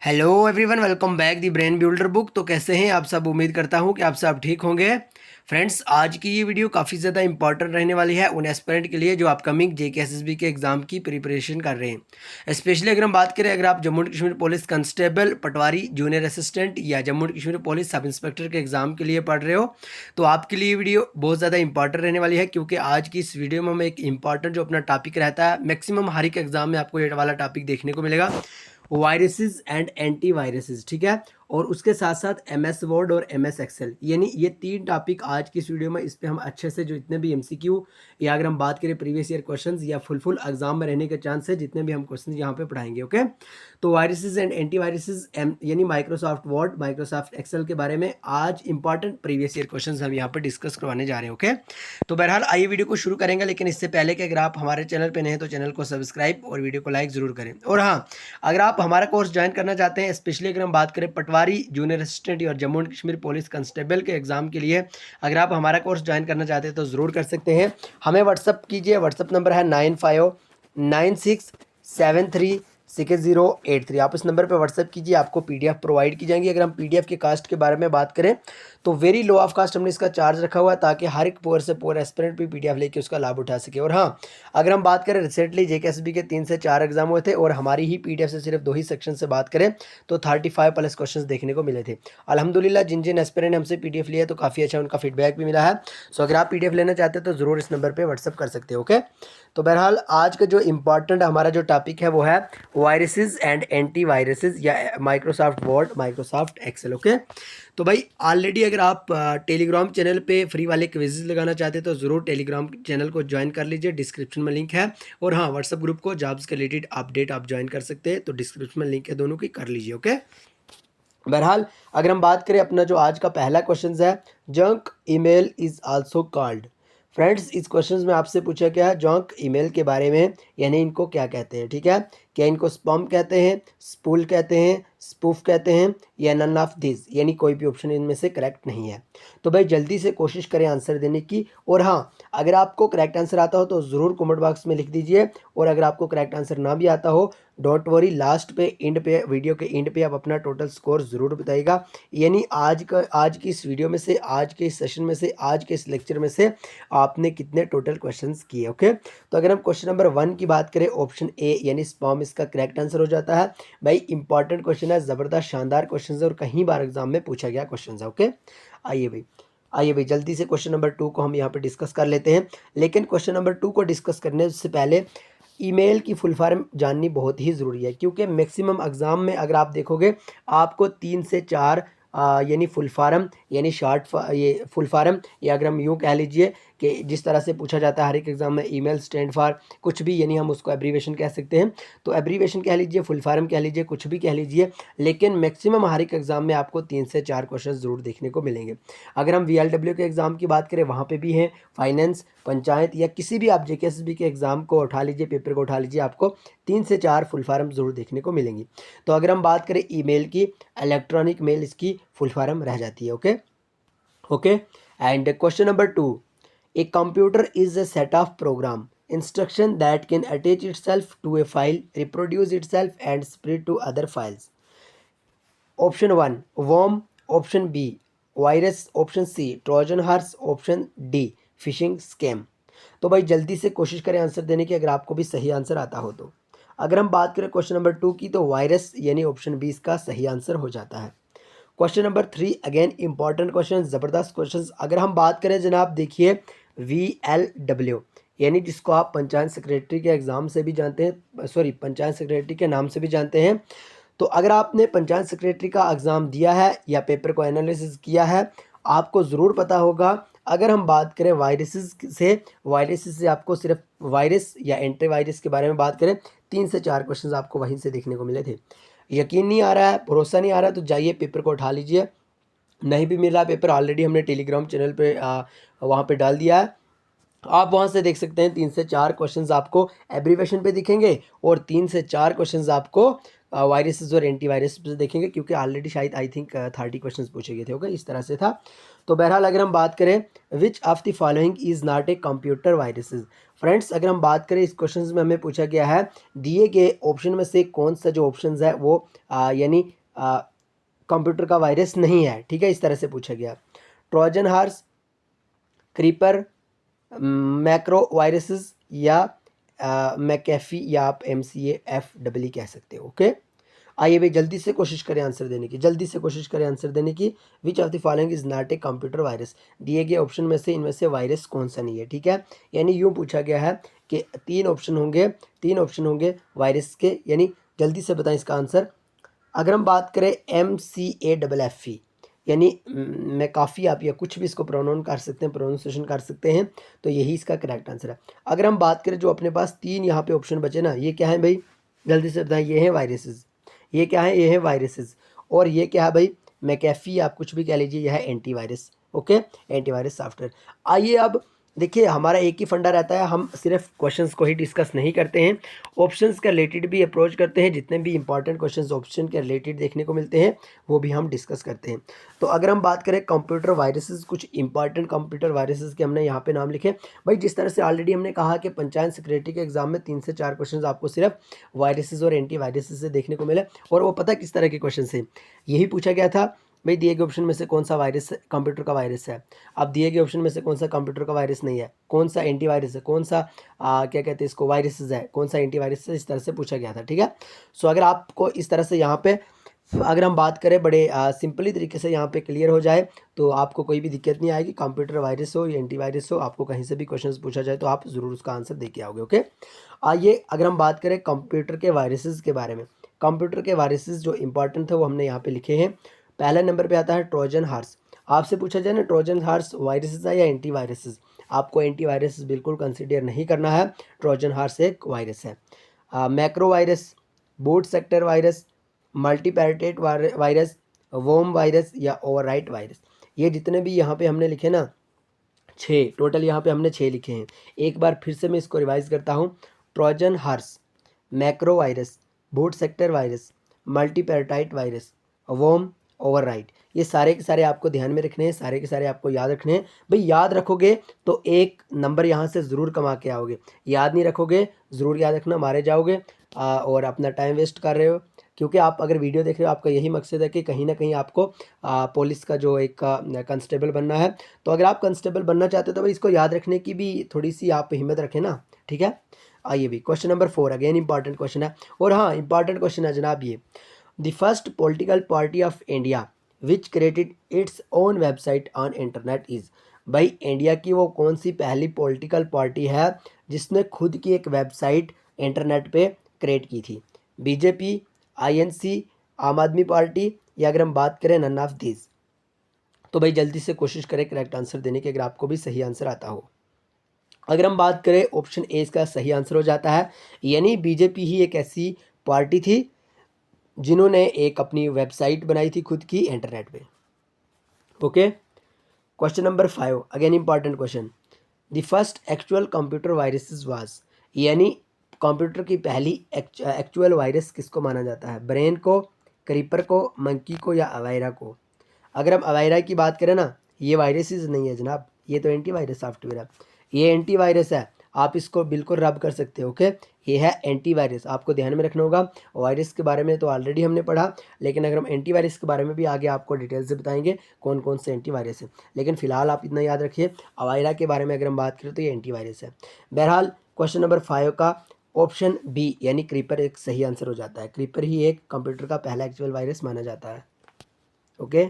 Hello everyone, welcome back the brain builder book. तो कैसे हैं आप सब? उम्मीद करता हूं कि आप सब ठीक होंगे। फ्रेंड्स, आज की ये वीडियो काफ़ी ज़्यादा इंपॉर्टेंट रहने वाली है उन एस्पिरेंट के लिए जो अपकमिंग जेकेएसएसबी के एग्ज़ाम की प्रिपरेशन कर रहे हैं। स्पेशली अगर हम बात करें, अगर आप Jammu and Kashmir police constable, patwari, junior assistant या Jammu and Kashmir police sub inspector के एग्ज़ाम के लिए पढ़ रहे हो तो आपके लिए ये वीडियो बहुत ज़्यादा इंपॉर्टेंट रहने वाली है, क्योंकि आज की इस वीडियो में हम एक इंपॉर्टेंट जो अपना टॉपिक रहता है, मैक्सिमम हर एक एग्ज़ाम में आपको ये वाला टॉपिक देखने को मिलेगा, वायरसेस एंड एंटी वायरसेस। ठीक है, और उसके साथ साथ एमएस वर्ड और एमएस एक्सेल, यानी ये तीन टॉपिक आज की इस वीडियो में इस पे हम अच्छे से जो इतने भी एमसीक्यू या अगर हम बात करें प्रीवियस ईयर क्वेश्चंस या फुल एग्जाम में रहने के चांस है, जितने भी हम क्वेश्चन यहाँ पे पढ़ाएंगे। ओके, तो वायरसेस एंड एंटी वायरसेस यानी माइक्रोसॉफ्ट वर्ड, माइक्रोसॉफ्ट एक्सेल के बारे में आज इंपॉर्टेंट प्रीवियस ईयर क्वेश्चन हम यहाँ पर डिस्कस करवाने जा रहे हैं। ओके, तो बहरहाल आइए वीडियो को शुरू करेंगे, लेकिन इससे पहले कि अगर आप हमारे चैनल पर नए हैं तो चैनल को सब्सक्राइब और वीडियो को लाइक जरूर करें। और हाँ, अगर आप हमारा कोर्स ज्वाइन करना चाहते हैं, स्पेशली अगर हम बात करें पटवारी, जूनियर असिस्टेंट और Jammu and Kashmir police constable के एग्जाम के लिए, अगर आप हमारा कोर्स ज्वाइन करना चाहते हैं तो ज़रूर कर सकते हैं। हमें व्हाट्सअप कीजिए, व्हाट्सअप नंबर है 9596736083। आप इस नंबर पर व्हाट्सअप कीजिए, आपको पीडीएफ प्रोवाइड की जाएंगी। अगर हम पीडीएफ के कास्ट के बारे में बात करें तो वेरी लो ऑफ कास्ट हमने इसका चार्ज रखा हुआ है, ताकि हर एक पुअर से पुअर एस्पिरेंट भी पीडीएफ लेके उसका लाभ उठा सके। और हाँ, अगर हम बात करें रिसेंटली जेकेएसबी के 3 से 4 एग्जाम हुए थे और हमारी ही पीडीएफ से सिर्फ 2 ही सेक्शन से बात करें तो 35 प्लस क्वेश्चंस देखने को मिले थे। अल्हम्दुलिल्लाह, जिन जिन एस्पिरेंट ने हमसे पीडीएफ लिया तो काफ़ी अच्छा उनका फीडबैक भी मिला है। सो अगर आप पीडीएफ लेना चाहते हैं तो ज़रूर इस नंबर पर व्हाट्सअप कर सकते हो। ओके, तो बहरहाल आज का जो इंपॉर्टेंट हमारा जो टॉपिक है वो है वायरसेस एंड एंटी वायरसेस या Microsoft Word, Microsoft Excel. Okay, तो भाई ऑलरेडी अगर आप टेलीग्राम चैनल पे फ्री वाले क्विज़ लगाना चाहते हैं तो ज़रूर टेलीग्राम चैनल को ज्वाइन कर लीजिए, डिस्क्रिप्शन में लिंक है। और हाँ, व्हाट्सअप ग्रुप को जॉब्स के रिलेटेड अपडेट आप ज्वाइन कर सकते हैं, तो डिस्क्रिप्शन में लिंक है, दोनों की कर लीजिए। ओके, बहरहाल अगर हम बात करें अपना जो आज का पहला क्वेश्चन है, junk email is also called. Friends, इस क्वेश्चन में आपसे पूछा गया है जंक ईमेल के बारे में, यानी इनको क्या कहते हैं। ठीक है, क्या इनको स्पैम कहते हैं, स्पूल कहते हैं, स्पूफ कहते हैं, या नन ऑफ दिस, यानी कोई भी ऑप्शन इनमें से करेक्ट नहीं है। तो भाई जल्दी से कोशिश करें आंसर देने की। और हाँ, अगर आपको करेक्ट आंसर आता हो तो ज़रूर कमेंट बॉक्स में लिख दीजिए, और अगर आपको करेक्ट आंसर ना भी आता हो, डोंट वरी, लास्ट पे एंड पे, वीडियो के एंड पे आप अपना टोटल स्कोर ज़रूर बताइएगा। यानी आज की इस वीडियो में से, आज के इस सेशन में से, आज के इस लेक्चर में से आपने कितने टोटल क्वेश्चंस किए। ओके, तो अगर हम क्वेश्चन नंबर 1 की बात करें, ऑप्शन ए यानी स्पैम इसका करेक्ट आंसर हो जाता है। भाई इंपॉर्टेंट क्वेश्चन है, ज़बरदस्त शानदार क्वेश्चन है और कहीं बार एग्जाम में पूछा गया क्वेश्चन है। ओके, आइए भाई जल्दी से क्वेश्चन नंबर 2 को हम यहाँ पे डिस्कस कर लेते हैं। लेकिन क्वेश्चन नंबर 2 को डिस्कस करने से पहले ईमेल की फुल फॉर्म जाननी बहुत ही ज़रूरी है, क्योंकि मैक्सिमम एग्ज़ाम में अगर आप देखोगे आपको 3 से 4 यानी फुल फॉर्म, यानी ये फुल फॉर्म, या अगर हम यूँ कह लीजिए कि जिस तरह से पूछा जाता है हर एक एग्ज़ाम में, ईमेल स्टैंड फॉर कुछ भी, यानी हम उसको एब्रीवेशन कह सकते हैं। तो एब्रीवेशन कह लीजिए, फुल फॉर्म कह लीजिए, कुछ भी कह लीजिए, लेकिन मैक्सिमम हर एक एग्ज़ाम में आपको 3 से 4 क्वेश्चन ज़रूर देखने को मिलेंगे। अगर हम वीएलडब्ल्यू के एग्ज़ाम की बात करें, वहाँ पे भी हैं, फाइनेंस, पंचायत या किसी भी आप जेकेएसएसबी के एग्ज़ाम को उठा लीजिए, पेपर को उठा लीजिए, आपको 3 से 4 फुल फॉर्म ज़रूर देखने को मिलेंगी। तो अगर हम बात करें ईमेल की, इलेक्ट्रॉनिक मेल इसकी फुल फॉर्म रह जाती है। Okay, and question number 2, a computer is a set of program instruction that can attach itself to a file, reproduce itself and spread to other files. Option 1 worm, option B virus, option C trojan horse, option D phishing scam। तो भाई जल्दी से कोशिश करें answer देने की, अगर आपको भी सही आंसर आता हो तो। अगर हम बात करें क्वेश्चन नंबर 2 की, तो वायरस यानी ऑप्शन बी इसका सही आंसर हो जाता है। Question number 3 again important question, ज़बरदस्त क्वेश्चन। अगर हम बात करें जनाब, देखिए VLW, यानी जिसको आप पंचायत सेक्रेटरी के एग्ज़ाम से भी जानते हैं, सॉरी पंचायत सेक्रेटरी के नाम से भी जानते हैं। तो अगर आपने पंचायत सेक्रेटरी का एग्ज़ाम दिया है या पेपर को एनालिसिस किया है, आपको ज़रूर पता होगा। अगर हम बात करें वायरसेस से आपको सिर्फ वायरस या एंटी वायरस के बारे में बात करें, 3 से 4 क्वेश्चन आपको वहीं से देखने को मिले थे। यकीन नहीं आ रहा है, भरोसा नहीं आ रहा, तो जाइए पेपर को उठा लीजिए। नहीं भी मिला पेपर, ऑलरेडी हमने टेलीग्राम चैनल पे वहाँ पे डाल दिया है, आप वहाँ से देख सकते हैं। 3 से 4 क्वेश्चंस आपको एब्रीवेशन पे दिखेंगे और 3 से 4 क्वेश्चंस आपको वायरसेस और एंटीवायरस पे देखेंगे, क्योंकि ऑलरेडी शायद आई थिंक 30 क्वेश्चंस पूछे गए थे। ओके, इस तरह से था। तो बहरहाल अगर हम बात करें which of the following is not a computer viruses. Friends अगर हम बात करें इस क्वेश्चन में हमें पूछा गया है दिए गए ऑप्शन में से कौन सा जो ऑप्शन है वो यानी कंप्यूटर का वायरस नहीं है। ठीक है, इस तरह से पूछा गया। Trojan horse, creeper, macro viruses या मैकेफी, या आप MCAFEE कह सकते हो। ओके, आइए भाई जल्दी से कोशिश करें आंसर देने की, जल्दी से कोशिश करें आंसर देने की। Which of the following is not a computer virus. दिए गए ऑप्शन में से इनमें से वायरस कौन सा नहीं है। ठीक है, यानी यूँ पूछा गया है कि तीन ऑप्शन होंगे वायरस के, यानी जल्दी से बताएं इसका आंसर। अगर हम बात करें MCAFE, यानी मैं काफ़ी, आप या कुछ भी इसको प्रोनाउंस कर सकते हैं, प्रोनाउंसिएशन कर सकते हैं, तो यही इसका करेक्ट आंसर है। अगर हम बात करें जो अपने पास तीन यहाँ पे ऑप्शन बचे ना, ये क्या है भाई, जल्दी से बताएं। ये है वायरसेस, ये क्या है, ये है वायरसेस, और ये क्या है भाई, मैकेफी, आप कुछ भी कह लीजिए, यह है एंटीवायरस। Okay, antivirus software. आइए अब देखिए, हमारा एक ही फंडा रहता है, हम सिर्फ क्वेश्चंस को ही डिस्कस नहीं करते हैं, ऑप्शंस के रिलेटेड भी अप्रोच करते हैं। जितने भी इंपॉर्टेंट क्वेश्चंस ऑप्शन के रिलेटेड देखने को मिलते हैं वो भी हम डिस्कस करते हैं। तो अगर हम बात करें कंप्यूटर वायरसेस, कुछ इंपॉर्टेंट कंप्यूटर वायरसेस के हमने यहाँ पे नाम लिखे भाई। जिस तरह से ऑलरेडी हमने कहा कि पंचायत सेक्रेटरी के एग्जाम में 3 से 4 क्वेश्चन आपको सिर्फ वायरसेस और एंटी वायरसेस से देखने को मिले, और वो पता किस तरह के क्वेश्चन से, यही पूछा गया था भाई दिए गए ऑप्शन में से कौन सा वायरस कंप्यूटर का वायरस है। अब दिए गए ऑप्शन में से कौन सा कंप्यूटर का वायरस नहीं है, कौन सा एंटीवायरस है, कौन सा क्या कहते हैं इसको, वायरसेस है, कौन सा एंटीवायरस है, इस तरह से पूछा गया था। ठीक है, सो अगर आपको इस तरह से यहाँ पे अगर हम बात करें बड़े सिंपली तरीके से यहाँ पे क्लियर हो जाए, तो आपको कोई भी दिक्कत नहीं आएगी। कंप्यूटर वायरस हो या एंटीवायरस हो, आपको कहीं से भी क्वेश्चन पूछा जाए तो आप ज़रूर उसका आंसर दे के आओगे। ओके, आइए अगर हम बात करें कंप्यूटर के वायरसेस के बारे में, कंप्यूटर के वायरसेस जो इंपॉर्टेंट थे वो हमने यहाँ पे लिखे हैं। पहले नंबर पे आता है ट्रोजन हार्स। आपसे पूछा जाए ना ट्रोजन हार्स वायरसेस है या एंटी वायरसेस, आपको एंटी वायरसेस बिल्कुल कंसिडर नहीं करना है, ट्रोजन हार्स एक वायरस है। Macro virus, boot sector virus, multipartite virus, worm virus या ओवरराइट वायरस, ये जितने भी यहाँ पे हमने लिखे ना 6, टोटल यहाँ पे हमने 6 लिखे हैं। एक बार फिर से मैं इसको रिवाइज करता हूँ। Trojan horse, macro virus, boot sector virus, multipartite virus, worm, overwrite, ये सारे के सारे आपको ध्यान में रखने हैं, सारे के सारे आपको याद रखने हैं। भाई याद रखोगे तो एक नंबर यहाँ से ज़रूर कमा के आओगे, याद नहीं रखोगे ज़रूर याद रखना मारे जाओगे और अपना टाइम वेस्ट कर रहे हो। क्योंकि आप अगर वीडियो देख रहे हो, आपका यही मकसद है कि कहीं ना कहीं आपको पुलिस का जो एक कांस्टेबल बनना है। तो अगर आप कांस्टेबल बनना चाहते हो तो भाई इसको याद रखने की भी थोड़ी सी आप हिम्मत रखें ना। ठीक है, आइए भी question number 4 again important question है, और हाँ इंपॉर्टेंट क्वेश्चन है जनाब ये। The first political party of India which created its own website on internet is. भाई इंडिया की वो कौन सी पहली पॉलिटिकल पार्टी है जिसने खुद की एक वेबसाइट इंटरनेट पे क्रिएट की थी। बीजेपी, INC, आम आदमी पार्टी, या अगर हम बात करें नन ऑफ दिस। तो भाई जल्दी से कोशिश करें करेक्ट आंसर देने की, अगर आपको भी सही आंसर आता हो। अगर हम बात करें ऑप्शन ए इसका सही आंसर हो जाता है, यानी बीजेपी ही एक ऐसी पार्टी थी जिन्होंने एक अपनी वेबसाइट बनाई थी खुद की इंटरनेट पे। Okay, question number 5 again important question. The first actual computer viruses was, यानी कंप्यूटर की पहली एक्चुअल वायरस किसको माना जाता है, ब्रेन को, क्रीपर को, मंकी को, या अवायरा को। अगर हम अवायरा की बात करें ना, ये वायरसेस नहीं है जनाब, ये तो एंटीवायरस सॉफ्टवेयर है, ये एंटीवायरस है, आप इसको बिल्कुल रब कर सकते हो। ओके, ये है एंटीवायरस, आपको ध्यान में रखना होगा। वायरस के बारे में तो ऑलरेडी हमने पढ़ा, लेकिन अगर हम एंटीवायरस के बारे में भी आगे आपको डिटेल से बताएंगे कौन कौन से एंटीवायरस है। लेकिन फिलहाल आप इतना याद रखिए, अवायरा के बारे में अगर हम बात करें तो ये एंटीवायरस है। बहरहाल क्वेश्चन नंबर 5 का ऑप्शन बी यानी क्रीपर एक सही आंसर हो जाता है। क्रीपर ही एक कंप्यूटर का पहला एक्चुअल वायरस माना जाता है। ओके,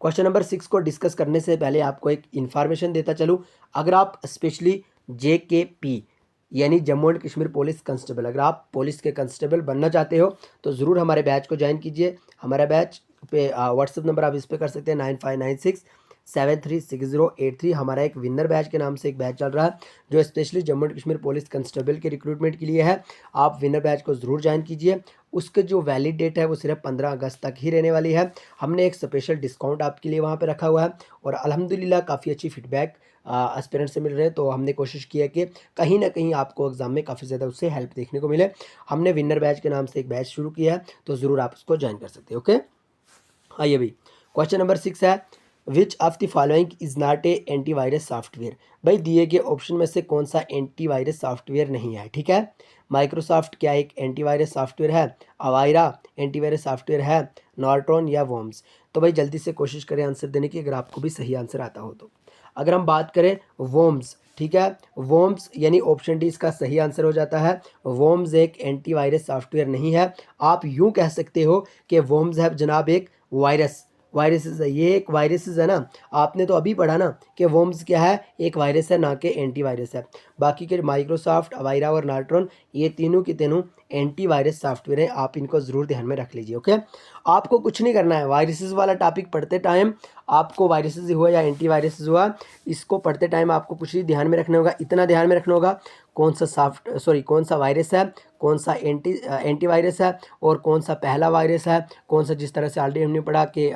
क्वेश्चन नंबर 6 को डिस्कस करने से पहले आपको एक इन्फॉर्मेशन देता चलूँ। अगर आप स्पेशली JKP यानी Jammu and Kashmir police constable, अगर आप पुलिस के कांस्टेबल बनना चाहते हो तो ज़रूर हमारे बैच को ज्वाइन कीजिए। हमारा बैच पे व्हाट्सअप नंबर आप इस पर कर सकते हैं 736083। हमारा एक विनर बैच के नाम से एक बैच चल रहा है जो specially Jammu and Kashmir police constable के रिक्रूटमेंट के लिए है। आप विनर बैच को ज़रूर ज्वाइन कीजिए। उसके जो वैलिड डेट है वो सिर्फ 15 अगस्त तक ही रहने वाली है। हमने एक स्पेशल डिस्काउंट आपके लिए वहाँ पे रखा हुआ है और अल्हम्दुलिल्लाह काफ़ी अच्छी फीडबैक एस्पिरेंट से मिल रहे हैं। तो हमने कोशिश की है कि कहीं ना कहीं आपको एग्ज़ाम में काफ़ी ज़्यादा उससे हेल्प देखने को मिले। हमने विनर बैच के नाम से एक बैच शुरू किया है, तो ज़रूर आप उसको ज्वाइन कर सकते हैं। ओके, आइए भाई, क्वेश्चन नंबर 6 है, which of the following is not a antivirus software. भाई दिए गए ऑप्शन में से कौन सा एंटीवायरस सॉफ्टवेयर नहीं है, ठीक है। माइक्रोसॉफ्ट क्या एक एंटीवायरस सॉफ्टवेयर है, अवायरा एंटीवायरस सॉफ्टवेयर है, नॉर्ट्रॉन या वॉर्म्स। तो भाई जल्दी से कोशिश करें आंसर देने की, अगर आपको भी सही आंसर आता हो तो। अगर हम बात करें वॉर्म्स, ठीक है, वॉर्म्स यानी ऑप्शन डी इसका सही आंसर हो जाता है। वॉर्म्स एक एंटीवायरस सॉफ्टवेयर नहीं है। आप यूं कह सकते हो कि वॉर्म्स है जनाब एक वायरस, वायरसेस है, ये एक वायरसेस है ना। आपने तो अभी पढ़ा ना कि वॉर्म्स क्या है, एक वायरस है ना कि एंटीवायरस है। बाकी के माइक्रोसॉफ्ट, अवायरा और नार्ट्रॉन ये तीनों के तीनों एंटीवायरस सॉफ्टवेयर हैं। आप इनको ज़रूर ध्यान में रख लीजिए। ओके, आपको कुछ नहीं करना है, वायरसेस वाला टॉपिक पढ़ते टाइम आपको, वायरसेस हुआ या एंटीवायरसेस हुआ, इसको पढ़ते टाइम आपको कुछ नहीं ध्यान में रखना होगा। इतना ध्यान में रखना होगा कौन सा वायरस है, कौन सा एंटीवायरस है और कौन सा पहला वायरस है, कौन सा, जिस तरह से ऑलरेडी हमने पढ़ा कि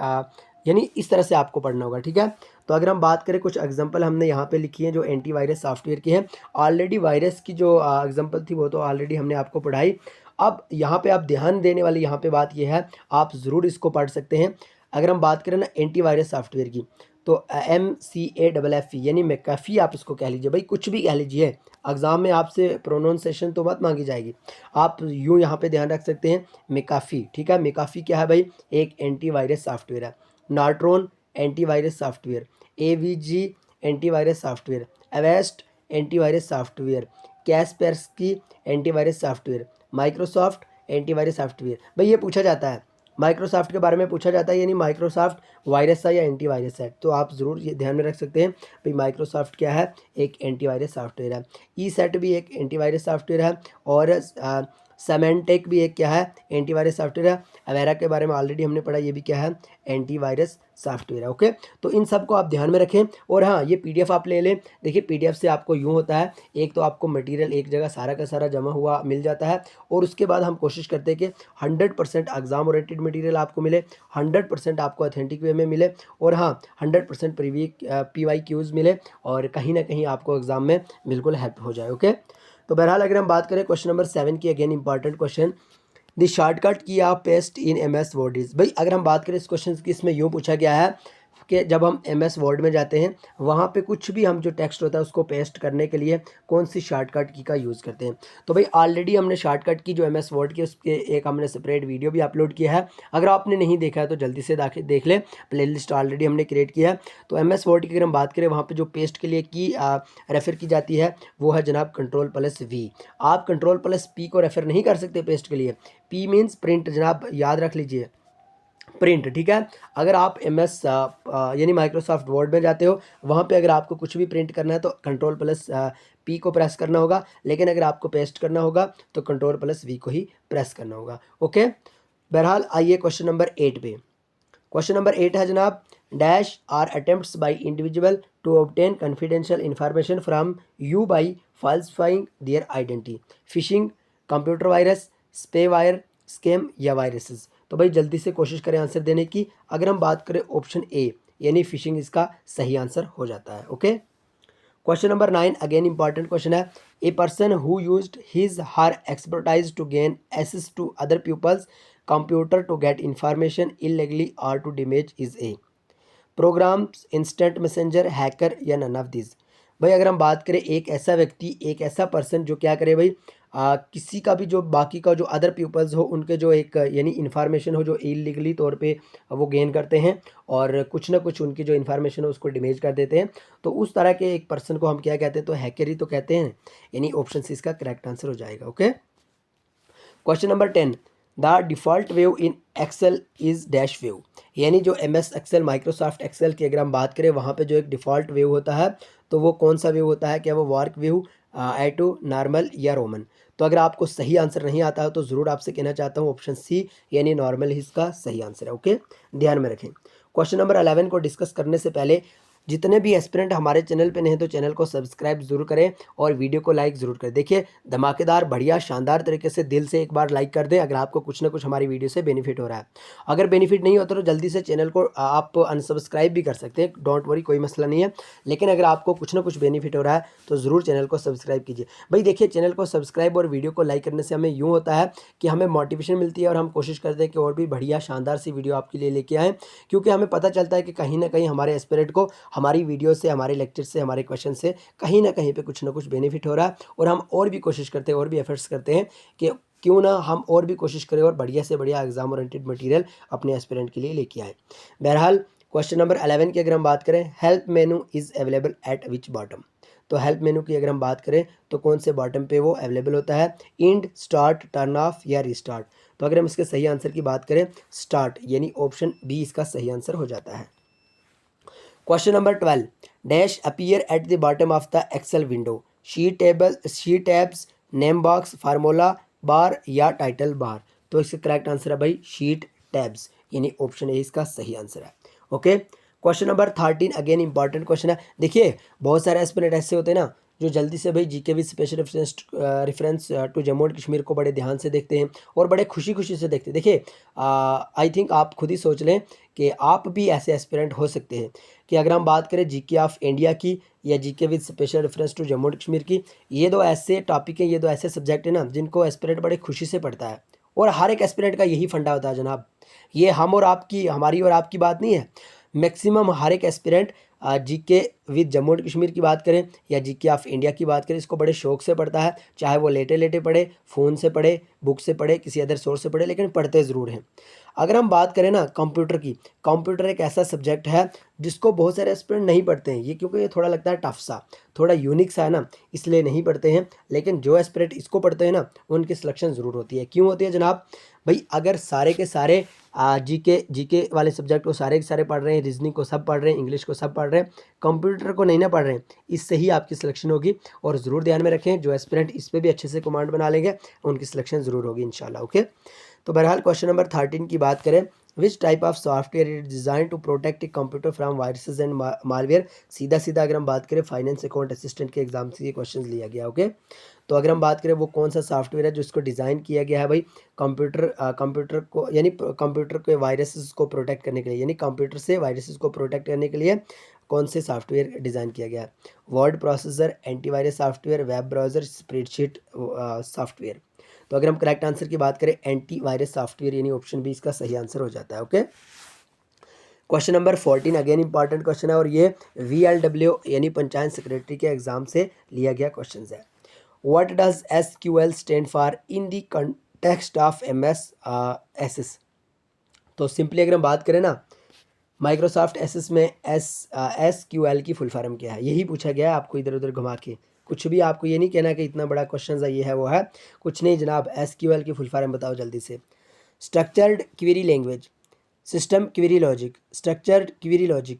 यानी इस तरह से आपको पढ़ना होगा, ठीक है। तो अगर हम बात करें, कुछ एग्जांपल हमने यहाँ पे लिखी है जो एंटीवायरस सॉफ्टवेयर की है। ऑलरेडी वायरस की जो एग्जांपल थी वो तो ऑलरेडी हमने आपको पढ़ाई। अब यहाँ पे आप ध्यान देने वाली यहाँ पे बात यह है, आप ज़रूर इसको पढ़ सकते हैं। अगर हम बात करें ना एंटीवायरस सॉफ्टवेयर की, तो MCAFFE यानी मैकाफी आप इसको कह लीजिए, भाई कुछ भी कह लीजिए। एग्ज़ाम में आपसे प्रोनाउंसिएशन तो मत मांगी जाएगी, आप यूँ यहाँ पे ध्यान रख सकते हैं मैकाफी, ठीक है। मैकाफी क्या है भाई, एक एंटीवायरस सॉफ्टवेयर है। Norton antivirus software, AVG antivirus software, Avast antivirus software, Kaspersky antivirus software, Microsoft antivirus software. भाई ये पूछा जाता है, माइक्रोसॉफ्ट के बारे में पूछा जाता है, यानी माइक्रोसॉफ्ट वायरस है या एंटीवायरस है। तो आप ज़रूर ये ध्यान में रख सकते हैं भाई माइक्रोसॉफ्ट क्या है, एक एंटीवायरस सॉफ्टवेयर है। ईसेट भी एक एंटीवायरस सॉफ्टवेयर है और सेमेंटेक भी एक क्या है, एंटीवायरस सॉफ्टवेयर है। अवेरा के बारे में ऑलरेडी हमने पढ़ा, ये भी क्या है, एंटीवायरस सॉफ्टवेयर है। ओके, तो इन सब को आप ध्यान में रखें। और हाँ, ये PDF आप ले लें। देखिए PDF से आपको यूँ होता है, एक तो आपको मटेरियल एक जगह सारा का सारा जमा हुआ मिल जाता है, और उसके बाद हम कोशिश करते हैं कि 100% एग्जाम ओरिएंटेड मटेरियल आपको मिले, 100% आपको ऑथेंटिक वे में मिले, और हाँ 100% PYQs मिले, और कहीं ना कहीं आपको एग्जाम में बिल्कुल हेल्प हो जाए। ओके, तो बहरहाल अगर हम बात करें क्वेश्चन नंबर 7 की, again important question, the shortcut की आप paste in MS word is. भाई अगर हम बात करें इस क्वेश्चन की, इसमें यूँ पूछा गया है कि जब हम MS वर्ड में जाते हैं, वहाँ पे कुछ भी हम जो टेक्स्ट होता है उसको पेस्ट करने के लिए कौन सी शॉर्टकट की का यूज़ करते हैं। तो भाई ऑलरेडी हमने शॉर्टकट की जो MS वर्ड की उसके एक हमने सेपरेट वीडियो भी अपलोड किया है। अगर आपने नहीं देखा है तो जल्दी से देख लें, प्लेलिस्ट ऑलरेडी हमने क्रिएट किया है। तो MS वर्ड की अगर हम बात करें, वहाँ पर जो पेस्ट के लिए की रेफ़र की जाती है वो है जनाब Ctrl+V। आप Ctrl+P को रेफ़र नहीं कर सकते पेस्ट के लिए। P मीन्स प्रिंट, जनाब याद रख लीजिए, प्रिंट, ठीक है। अगर आप MS यानी माइक्रोसॉफ्ट वर्ड में जाते हो, वहाँ पे अगर आपको कुछ भी प्रिंट करना है तो Ctrl+P को प्रेस करना होगा, लेकिन अगर आपको पेस्ट करना होगा तो Ctrl+V को ही प्रेस करना होगा। ओके, बहरहाल आइए क्वेश्चन नंबर 8 पे। क्वेश्चन नंबर 8 है जनाब, dash are attempts by individual to obtain confidential information from you by falsifying their identity, phishing, computer virus, spyware, scam या वायरसेस। तो भाई जल्दी से कोशिश करें आंसर देने की। अगर हम बात करें ऑप्शन ए यानी फिशिंग, इसका सही आंसर हो जाता है। Okay, question number 9 again important question है, a person who used his her expertise to gain access to other people's computer to get information illegally और to damage is a programs, instant messenger, hacker या none of this. भाई अगर हम बात करें, एक ऐसा व्यक्ति, एक ऐसा पर्सन जो क्या करे भाई, किसी का भी जो बाकी का जो अदर पीपल्स हो उनके जो एक यानी इन्फॉर्मेशन हो जो इलीगली तौर पे वो गेन करते हैं, और कुछ ना कुछ उनकी जो इन्फॉर्मेशन हो उसको डैमेज कर देते हैं, तो उस तरह के एक पर्सन को हम क्या कहते हैं, तो हैकर ही तो कहते हैं, यानी ऑप्शन सी इसका करेक्ट आंसर हो जाएगा। Okay, question number 10, the default view in Excel is dash view, यानी जो MS एक्सेल, माइक्रोसॉफ्ट एक्सेल की अगर हम बात करें, वहाँ पे जो एक डिफ़ॉल्ट वेव होता है तो वो कौन सा वेव होता है, क्या वो वर्क वेव, ऐटो, नॉर्मल या रोमन। तो अगर आपको सही आंसर नहीं आता हो तो ज़रूर आपसे कहना चाहता हूँ ऑप्शन सी यानी नॉर्मल ही इसका सही आंसर है। ओके, ध्यान में रखें। क्वेश्चन नंबर 11 को डिस्कस करने से पहले जितने भी एस्पिरेंट हमारे चैनल पे नहीं तो चैनल को सब्सक्राइब ज़रूर करें और वीडियो को लाइक ज़रूर करें। देखिए धमाकेदार बढ़िया शानदार तरीके से दिल से एक बार लाइक कर दें अगर आपको कुछ ना कुछ हमारी वीडियो से बेनिफिट हो रहा है। अगर बेनिफिट नहीं होता तो जल्दी से चैनल को आप अनसब्सक्राइब भी कर सकते हैं, डोंट वरी, कोई मसला नहीं है। लेकिन अगर आपको कुछ ना कुछ बेनिफिट हो रहा है तो ज़रूर चैनल को सब्सक्राइब कीजिए। भाई देखिए चैनल को सब्सक्राइब और वीडियो को लाइक करने से हमें यूँ होता है कि हमें मोटिवेशन मिलती है और हम कोशिश करते हैं कि और भी बढ़िया शानदार सी वीडियो आपके लिए लेके आएँ, क्योंकि हमें पता चलता है कि कहीं ना कहीं हमारे एस्पिरेंट को हमारी वीडियो से, हमारे लेक्चर से, हमारे क्वेश्चन से कहीं ना कहीं पे कुछ ना कुछ बेनिफिट हो रहा है। और हम और भी कोशिश करते हैं और भी एफर्ट्स करते हैं कि क्यों ना हम और भी कोशिश करें और बढ़िया से बढ़िया एग्जाम ओरिएंटेड मटेरियल अपने एस्पिरेंट के लिए लेके आए। बहरहाल क्वेश्चन नंबर 11 की अगर हम बात करें, help menu is available at which bottom. तो हेल्प मेनू की अगर हम बात करें तो कौन से बॉटम पे वो अवेलेबल होता है, इंड, स्टार्ट, टर्न ऑफ या रिस्टार्ट। तो अगर हम इसके सही आंसर की बात करें स्टार्ट, यानी ऑप्शन बी इसका सही आंसर हो जाता है। Question number 12, dash appear at the bottom of the Excel window, sheet tabs, name box, formula bar या टाइटल बार। तो इसका करेक्ट आंसर है भाई शीट टैब्स, यानी ऑप्शन ए इसका सही आंसर है। Okay, question number 13 again important question है। देखिए बहुत सारे एस्पिरेंट ऐसे होते हैं ना जो जल्दी से भाई GK with special reference to Jammu and Kashmir को बड़े ध्यान से देखते हैं और बड़े खुशी खुशी से देखते हैं। देखिए आई थिंक आप खुद ही सोच लें कि आप भी ऐसे एस्पिरेंट हो सकते हैं कि अगर हम बात करें जीके ऑफ इंडिया की या GK with special reference to Jammu and Kashmir की, ये दो ऐसे टॉपिक हैं, ये दो ऐसे सब्जेक्ट हैं ना जिनको एस्पिरेंट बड़े खुशी से पढ़ता है। और हर एक एस्पिरेंट का यही फंडा होता है जनाब। ये हम और आपकी, हमारी और आपकी बात नहीं है। मैक्सिमम हर एक aspirant GK with Jammu and Kashmir की बात करें या जीके ऑफ इंडिया की बात करें, इसको बड़े शौक से पढ़ता है, चाहे वो लेटे लेटे पढ़े, फ़ोन से पढ़े, बुक से पढ़े, किसी अदर सोर्स से पढ़े, लेकिन पढ़ते ज़रूर हैं। अगर हम बात करें ना कंप्यूटर की, कंप्यूटर एक ऐसा सब्जेक्ट है जिसको बहुत सारे एस्पिरेंट नहीं पढ़ते हैं, ये क्योंकि ये थोड़ा लगता है टफ सा, थोड़ा यूनिक सा है ना, इसलिए नहीं पढ़ते हैं। लेकिन जो एस्पिरेंट इसको पढ़ते हैं ना उनकी सिलेक्शन ज़रूर होती है। क्यों होती है जनाब? भाई अगर सारे के सारे जीके वाले सब्जेक्ट को सारे के सारे पढ़ रहे हैं, रीजनिंग को सब पढ़ रहे हैं, इंग्लिश को सब पढ़ रहे हैं, कंप्यूटर को नहीं ना पढ़ रहे हैं, इससे ही आपकी सिलेक्शन होगी। और ज़रूर ध्यान में रखें जो एस्पिरेंट इस पर भी अच्छे से कमांड बना लेंगे उनकी सिलेक्शन ज़रूर होगी इंशाल्लाह। ओके, तो बहरहाल क्वेश्चन नंबर 13 की बात करें, which type of software is design to protect a computer from viruses and malware. सीधा सीधा अगर हम बात करें फाइनेंस अकाउंट असिस्टेंट के एग्जाम से ये क्वेश्चन लिया गया। ओके, तो अगर हम बात करें वो कौन सा सॉफ्टवेयर है जो इसको डिज़ाइन किया गया है भाई कंप्यूटर को, यानी कंप्यूटर के वायरसेस को प्रोटेक्ट करने के लिए, यानी कंप्यूटर से वायरसेस को प्रोटेक्ट करने के लिए कौन से सॉफ्टवेयर डिज़ाइन किया गया है। Word processor, antivirus software, web browser, spreadsheet software. तो अगर हम करेक्ट आंसर की बात करें एंटीवायरस सॉफ्टवेयर, यानी ऑप्शन बी इसका सही आंसर हो जाता है। Okay, question number 14 again important question है और ये VLW यानी पंचायत सेक्रेटरी के एग्जाम से लिया गया क्वेश्चन है। What does SQL stand for in the context of MS SS। तो सिंपली अगर हम बात करें ना माइक्रोसॉफ्ट एसेस में SQL की फुल फॉर्म क्या है, यही पूछा गया है आपको इधर उधर घुमा के। कुछ भी आपको ये नहीं कहना कि इतना बड़ा क्वेश्चन है, ये है वो है, कुछ नहीं जनाब। SQL की फुल फॉर्म बताओ जल्दी से। Structured query language, system query logic, structured query logic,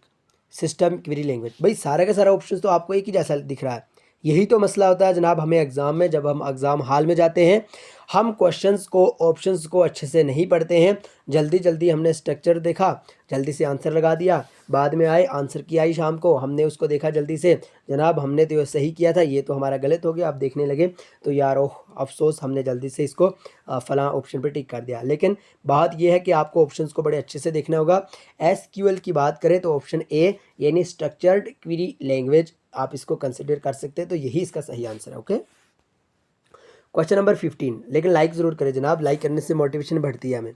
system query language. भाई सारा का सारा ऑप्शन तो आपको एक ही जैसा दिख रहा है। यही तो मसला होता है जनाब हमें एग्ज़ाम में, जब हम एग्ज़ाम हॉल में जाते हैं हम क्वेश्चंस को, ऑप्शंस को अच्छे से नहीं पढ़ते हैं। जल्दी जल्दी हमने स्ट्रक्चर देखा, जल्दी से आंसर लगा दिया, बाद में आए आंसर की आई शाम को, हमने उसको देखा जल्दी से, जनाब हमने तो ये सही किया था, ये तो हमारा गलत हो गया। आप देखने लगे तो यार ओह अफसोस, हमने जल्दी से इसको फलां ऑप्शन पे टिक कर दिया। लेकिन बात यह है कि आपको ऑप्शंस को बड़े अच्छे से देखना होगा। SQL की बात करें तो ऑप्शन ए यानी स्ट्रक्चर्ड क्वेरी लैंग्वेज आप इसको कंसिडर कर सकते हैं, तो यही इसका सही आंसर है। ओके, क्वेश्चन नंबर 15, लेकिन लाइक ज़रूर करें जनाब, लाइक करने से मोटिवेशन बढ़ती है हमें।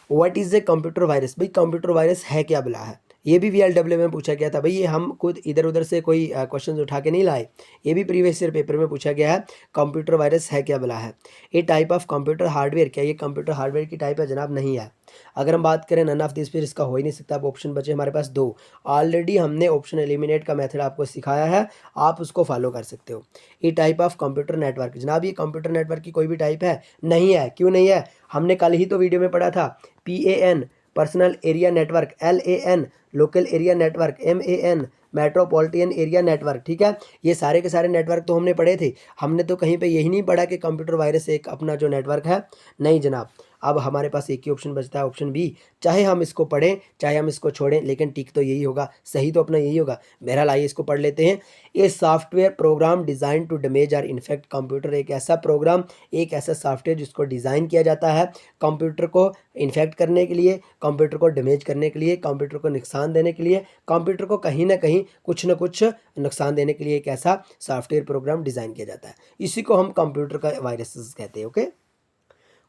What is a computer virus. भाई कंप्यूटर वायरस है क्या बला है, ये भी VLW में पूछा गया था। भाई ये हम खुद इधर उधर से कोई क्वेश्चन उठा के नहीं लाए, ये भी प्रीवियस ईयर पेपर में पूछा गया है। कंप्यूटर वायरस है क्या बला है। ये टाइप ऑफ कंप्यूटर हार्डवेयर, क्या ये कंप्यूटर हार्डवेयर की टाइप है जनाब? नहीं है। अगर हम बात करें नन ऑफ दिस, फिर इसका हो ही नहीं सकता। अब ऑप्शन बचे हमारे पास दो, ऑलरेडी हमने ऑप्शन एलिमिनेट का मेथड आपको सिखाया है, आप उसको फॉलो कर सकते हो। ये टाइप ऑफ कंप्यूटर नेटवर्क, जनाब ये कंप्यूटर नेटवर्क की कोई भी टाइप है? नहीं है। क्यों नहीं है? हमने कल ही तो वीडियो में पढ़ा था। PAN personal area network, LAN local area network, MAN metropolitan area network. ठीक है, ये सारे के सारे नेटवर्क तो हमने पढ़े थे। हमने तो कहीं पे यही नहीं पढ़ा कि कंप्यूटर वायरस एक अपना जो नेटवर्क है। नहीं जनाब, अब हमारे पास एक ही ऑप्शन बचता है, ऑप्शन बी। चाहे हम इसको पढ़ें चाहे हम इसको छोड़ें, लेकिन टिक तो यही होगा, सही तो अपना यही होगा। बहरहाल आइए इसको पढ़ लेते हैं। A software program design to damage और इन्फेक्ट कंप्यूटर, एक ऐसा प्रोग्राम, एक ऐसा सॉफ्टवेयर जिसको डिज़ाइन किया जाता है कंप्यूटर को इन्फेक्ट करने के लिए, कंप्यूटर को डैमेज करने के लिए, कंप्यूटर को नुकसान देने के लिए, कंप्यूटर को कहीं ना कहीं कुछ ना कुछ नुकसान देने के लिए एक ऐसा सॉफ्टवेयर प्रोग्राम डिज़ाइन किया जाता है। इसी को हम कंप्यूटर का वायरसेस कहते हैं। Okay,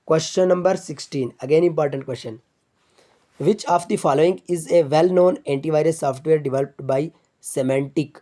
question number 16, again important question. Which of the following is a well known antivirus software developed by semantic.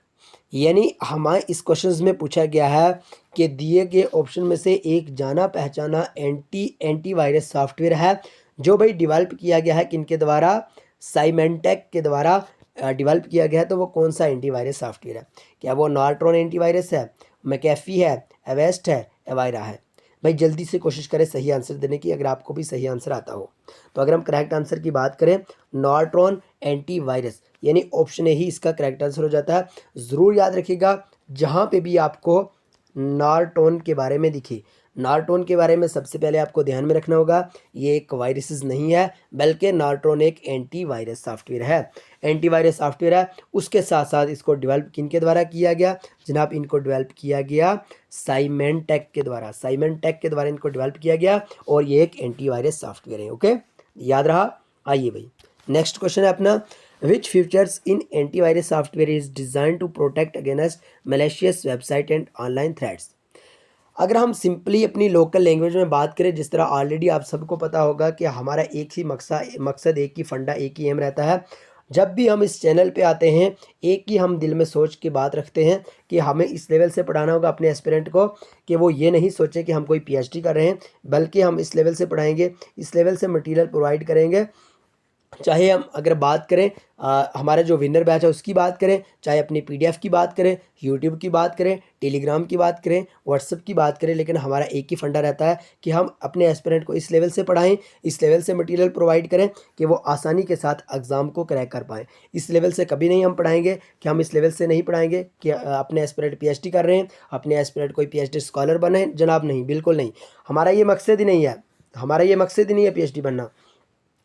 यानी हमारे इस क्वेश्चन में पूछा गया है कि दिए गए ऑप्शन में से एक जाना पहचाना एंटीवायरस सॉफ्टवेयर है जो भाई डेवलप किया गया है किनके द्वारा, साइमेंटेक के द्वारा डेवलप किया गया है। तो वो कौन सा एंटीवायरस सॉफ्टवेयर है? क्या वो नॉर्ट्रॉन एंटीवायरस है, मैकेफी है, एवेस्ट है, एवायरा है? भाई जल्दी से कोशिश करें सही आंसर देने की, अगर आपको भी सही आंसर आता हो। तो अगर हम करेक्ट आंसर की बात करें, नॉर्ट्रॉन एंटीवायरस यानी ऑप्शन ए ही इसका करेक्ट आंसर हो जाता है। ज़रूर याद रखिएगा, जहाँ पे भी आपको नॉर्ट्रॉन के बारे में दिखे, नॉर्ट्रॉन के बारे में सबसे पहले आपको ध्यान में रखना होगा ये एक वायरसेस नहीं है, बल्कि नॉर्ट्रॉन एक एंटीवायरस सॉफ्टवेयर है। एंटीवायरस सॉफ्टवेयर है, उसके साथ साथ इसको डेवलप किनके द्वारा किया गया जनाब? इनको डेवलप किया गया साइमेंटेक के द्वारा, साइमेंटेक के द्वारा इनको डेवलप किया गया और ये एक एंटीवायरस सॉफ्टवेयर है। ओके, याद रहा? आइए भाई नेक्स्ट क्वेश्चन है अपना, which features in antivirus software is design to protect against malicious website and online threats. अगर हम सिंपली अपनी लोकल लैंग्वेज में बात करें, जिस तरह ऑलरेडी आप सबको पता होगा कि हमारा एक ही मकसद एक ही फंडा, एक ही एम रहता है। जब भी हम इस चैनल पे आते हैं, एक ही हम दिल में सोच के बात रखते हैं कि हमें इस लेवल से पढ़ाना होगा अपने एस्पिरेंट को कि वो ये नहीं सोचे कि हम कोई पीएचडी कर रहे हैं, बल्कि हम इस लेवल से पढ़ाएंगे, इस लेवल से मटेरियल प्रोवाइड करेंगे। चाहे हम अगर बात करें हमारा जो विनर बैच है उसकी बात करें, चाहे अपनी पीडीएफ की बात करें, यूट्यूब की बात करें, टेलीग्राम की बात करें, व्हाट्सएप की बात करें, लेकिन हमारा एक ही फंडा रहता है कि हम अपने एस्पिरेंट को इस लेवल से पढ़ाएं, इस लेवल से मटेरियल प्रोवाइड करें कि वो आसानी के साथ एग्ज़ाम को क्रैक कर पाएँ। इस लेवल से कभी नहीं हम पढ़ाएंगे कि हम इस लेवल से नहीं पढ़ाएंगे कि अपने एस्पिरेंट पीएचडी कर रहे हैं, अपने एस्पिरेंट कोई पीएचडी स्कॉलर बने, जनाब नहीं, बिल्कुल नहीं। हमारा ये मकसद ही नहीं है, हमारा ये मकसद ही नहीं है पीएचडी बनना।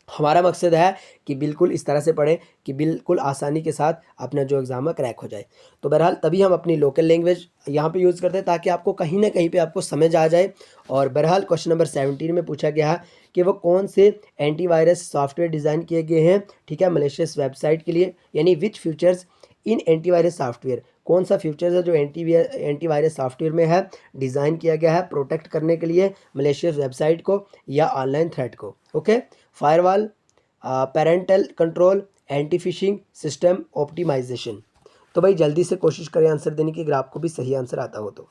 हमारा मकसद है कि बिल्कुल इस तरह से पढ़ें कि बिल्कुल आसानी के साथ अपना जो एग्ज़ाम है क्रैक हो जाए। तो बहरहाल तभी हम अपनी लोकल लैंग्वेज यहाँ पे यूज़ करते हैं ताकि आपको कहीं ना कहीं पे आपको समझ आ जाए। और बहरहाल क्वेश्चन नंबर 17 में पूछा गया है कि वो कौन से एंटीवायरस सॉफ्टवेयर डिज़ाइन किए गए हैं, ठीक है, मलेशियस वेबसाइट के लिए, यानी विच फीचर्स इन एंटीवायरस सॉफ्टवेयर, कौन सा फीचर्स है जो एंटीवायरस सॉफ्टवेयर में है, डिज़ाइन किया गया है प्रोटेक्ट करने के लिए मलेशियस वेबसाइट को या ऑनलाइन थ्रेट को। Okay, firewall, parental control, anti phishing system, optimization. तो भाई जल्दी से कोशिश करें आंसर देने की, अगर आपको भी सही आंसर आता हो तो।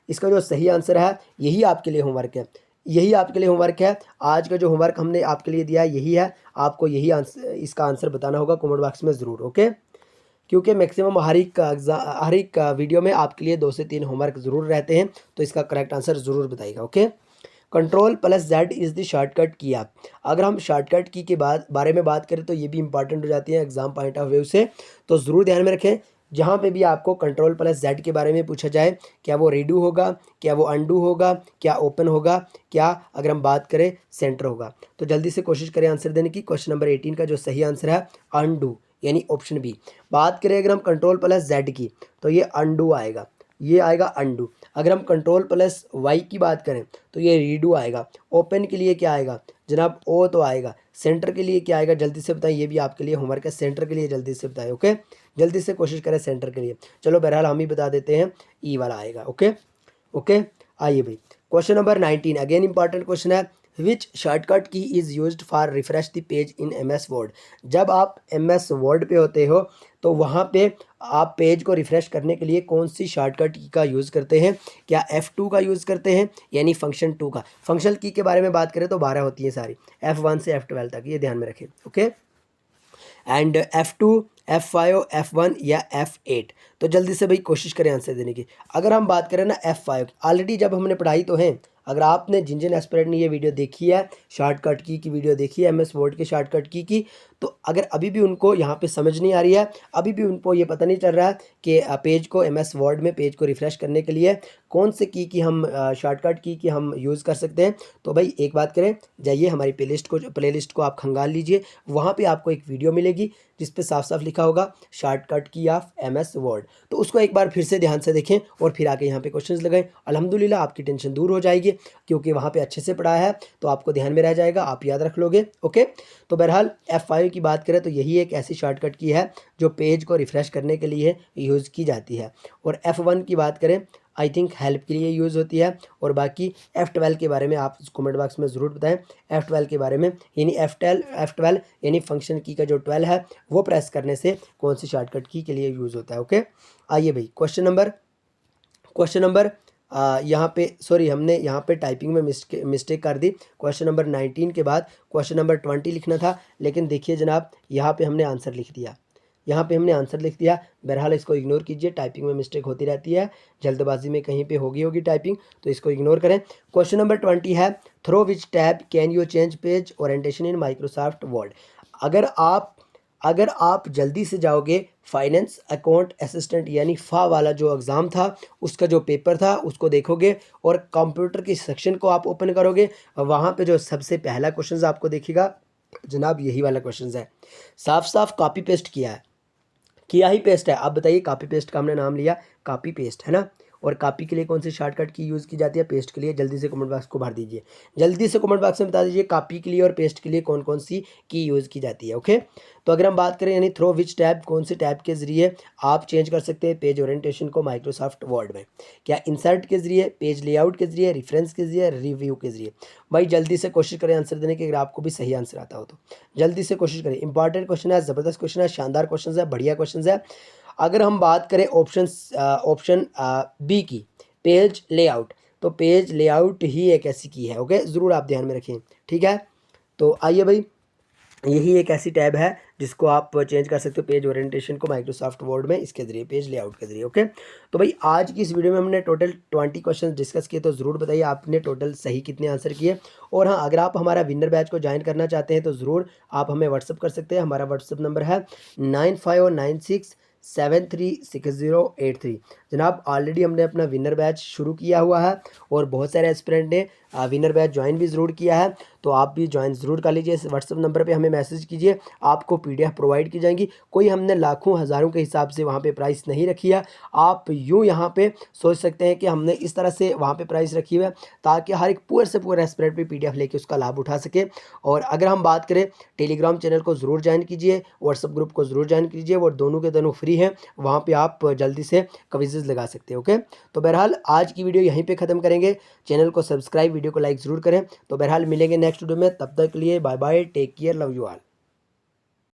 इसका जो सही आंसर है यही आपके लिए होमवर्क है, यही आपके लिए होमवर्क है। आज का जो होमवर्क हमने आपके लिए दिया है यही है, आपको यही आंसर, इसका आंसर बताना होगा कमेंट बॉक्स में ज़रूर। ओके, क्योंकि मैक्सिमम हर एक वीडियो में आपके लिए 2 से 3 होमवर्क ज़रूर रहते हैं, तो इसका करेक्ट आंसर ज़रूर बताइएगा। Okay, Ctrl+Z is the shortcut की। आप अगर हम शॉर्टकट की के बारे में बात करें तो ये भी इंपॉर्टेंट हो जाती है एग्जाम पॉइंट ऑफ व्यू से, तो ज़रूर ध्यान में रखें। जहाँ पे भी आपको Ctrl+Z के बारे में पूछा जाए, क्या वो रीडू होगा, क्या वो अंडू होगा, क्या ओपन होगा, क्या अगर हम बात करें सेंटर होगा। तो जल्दी से कोशिश करें आंसर देने की। क्वेश्चन नंबर 18 का जो सही आंसर है अंडू, यानी ऑप्शन बी। बात करें अगर हम Ctrl+Z की तो ये अंडू आएगा, ये आएगा अंडू। अगर हम Ctrl+Y की बात करें तो ये रीडू आएगा। ओपन के लिए क्या आएगा जनाब? ओ तो आएगा। सेंटर के लिए क्या आएगा जल्दी से बताएं, ये भी आपके लिए होमवर्क है, सेंटर के लिए जल्दी से बताएं। ओके, जल्दी से कोशिश करें सेंटर के लिए। चलो बहरहाल हम ही बता देते हैं, ई वाला आएगा। ओके ओके, आइए भाई question number 19, again important question है। विच शॉर्टकट की is used for refresh the page in MS word. जब आप MS वर्ड पे होते हो तो वहाँ पे आप पेज को रिफ़्रेश करने के लिए कौन सी शॉर्टकट की का यूज़ करते हैं? क्या F2 का यूज़ करते हैं, यानी फंक्शन 2 का? फंक्शनल की के बारे में बात करें तो 12 होती है सारी, F1 से F12 तक, ये ध्यान में रखें। Okay, and F2, F5, F1 या F8। तो जल्दी से भाई कोशिश करें आंसर देने की। अगर हम बात करें ना F5, ऑलरेडी जब हमने पढ़ाई तो है, अगर आपने जिन जिन एस्पिरेंट ने ये वीडियो देखी है, शॉर्टकट की वीडियो देखी है MS वर्ड के शॉर्टकट की, तो अगर अभी भी उनको यहाँ पे समझ नहीं आ रही है, अभी भी उनको ये पता नहीं चल रहा है कि पेज को MS वर्ड में पेज को रिफ़्रेश करने के लिए कौन से की हम शॉर्टकट की हम यूज़ कर सकते हैं, तो भाई एक बात करें, जाइए हमारी प्लेलिस्ट को आप खंगाल लीजिए। वहाँ पे आपको एक वीडियो मिलेगी जिस पे साफ साफ लिखा होगा शॉर्टकट की ऑफ MS वर्ड, तो उसको एक बार फिर से ध्यान से देखें और फिर आके यहाँ पे क्वेश्चंस लगाएं। अल्हम्दुलिल्लाह आपकी टेंशन दूर हो जाएगी, क्योंकि वहाँ पे अच्छे से पढ़ाया है तो आपको ध्यान में रह जाएगा, आप याद रख लोगे। ओके, तो बहरहाल F5 की बात करें तो यही एक ऐसी शॉर्टकट की है जो पेज को रिफ़्रेश करने के लिए यूज़ की जाती है। और F1 की बात करें, आई थिंक हेल्प के लिए यूज़ होती है। और बाकी F12 के बारे में आप कमेंट बॉक्स में ज़रूर बताएं, F12 के बारे में, यानी F12 यानी फंक्शन की का जो 12 है वो प्रेस करने से कौन सी शॉर्टकट की के लिए यूज़ होता है। ओके, आइए भाई क्वेश्चन नंबर यहाँ पे सॉरी हमने यहाँ पे टाइपिंग में मिस्टेक कर दी। क्वेश्चन नंबर 19 के बाद क्वेश्चन नंबर 20 लिखना था, लेकिन देखिए जनाब यहाँ पे हमने आंसर लिख दिया, बहरहाल इसको इग्नोर कीजिए, टाइपिंग में मिस्टेक होती रहती है, जल्दबाजी में कहीं पे होगी टाइपिंग, तो इसको इग्नोर करें। क्वेश्चन नंबर 20 है, through which tab can you change page orientation in Microsoft word. अगर आप जल्दी से जाओगे फाइनेंस अकाउंट असिस्टेंट यानी फा वाला जो एग्ज़ाम था उसका जो पेपर था उसको देखोगे और कंप्यूटर की सेक्शन को आप ओपन करोगे, वहाँ पे जो सबसे पहला क्वेश्चन आपको दिखेगा जनाब यही वाला क्वेश्चन है, साफ साफ कॉपी पेस्ट किया ही पेस्ट है। आप बताइए, कॉपी पेस्ट का हमने नाम लिया, कॉपी पेस्ट है ना। और कॉपी के लिए कौन सी शॉर्टकट की यूज़ की जाती है, पेस्ट के लिए। जल्दी से कमेंट बॉक्स को भर दीजिए, जल्दी से कमेंट बॉक्स में बता दीजिए कॉपी के लिए और पेस्ट के लिए कौन कौन सी की यूज़ की जाती है। ओके, तो अगर हम बात करें यानी थ्रो विच टैब, कौन से टैब के ज़रिए आप चेंज कर सकते हैं पेज ओरिएंटेशन को माइक्रोसॉफ्ट वर्ड में, क्या इंसर्ट के ज़रिए, पेज लेआउट के ज़रिए, रेफरेंस के ज़रिए, रिव्यू के ज़रिए। भाई जल्दी से कोशिश करें आंसर देने की, अगर आपको भी सही आंसर आता हो तो जल्दी से कोशिश करें। इंपॉर्टेंट क्वेश्चन है, ज़बरदस्त क्वेश्चन है, शानदार क्वेश्चन है, बढ़िया क्वेश्चन है। अगर हम बात करें ऑप्शन बी की, पेज लेआउट, तो पेज लेआउट ही एक ऐसी की है। ओके, ज़रूर आप ध्यान में रखें, ठीक है। तो आइए भाई, यही एक ऐसी टैब है जिसको आप चेंज कर सकते हो पेज ओरिएंटेशन को माइक्रोसॉफ्ट वर्ड में, इसके ज़रिए, पेज लेआउट के ज़रिए। ओके, तो भाई आज की इस वीडियो में हमने टोटल 20 क्वेश्चन डिस्कस किए, तो ज़रूर बताइए आपने टोटल सही कितने आंसर किए। और हाँ, अगर आप हमारा विनर बैच को ज्वाइन करना चाहते हैं तो ज़रूर आप हमें व्हाट्सअप कर सकते हैं। हमारा व्हाट्सअप नंबर है 9596736083। जनाब ऑलरेडी हमने अपना विनर बैच शुरू किया हुआ है और बहुत सारे एस्पिरेंट ने विनर बैच ज्वाइन भी ज़रूर किया है, तो आप भी ज्वाइन ज़रूर कर लीजिए। इस व्हाट्सअप नंबर पे हमें मैसेज कीजिए, आपको PDF प्रोवाइड की जाएंगी। कोई हमने लाखों हज़ारों के हिसाब से वहाँ पे प्राइस नहीं रखी है। आप यूँ यहाँ पे सोच सकते हैं कि हमने इस तरह से वहाँ पे प्राइस रखी हुई है ताकि हर एक पुअर से पुअर एस्पिरेंट भी PDF लेके उसका लाभ उठा सके। और अगर हम बात करें, टेलीग्राम चैनल को ज़रूर ज्वाइन कीजिए, व्हाट्सअप ग्रुप को ज़रूर ज्वाइन कीजिए, वो दोनों के दोनों फ्री हैं, वहाँ पर आप जल्दी से क्विज़ लगा सकते हैं। ओके, तो बहरहाल आज की वीडियो यहीं पर ख़त्म करेंगे। चैनल को सब्सक्राइब, वीडियो को लाइक ज़रूर करें। तो बहरहाल मिलेंगे नेक्स्ट वीडियो में, तब तक के लिए bye bye, take care, love you all.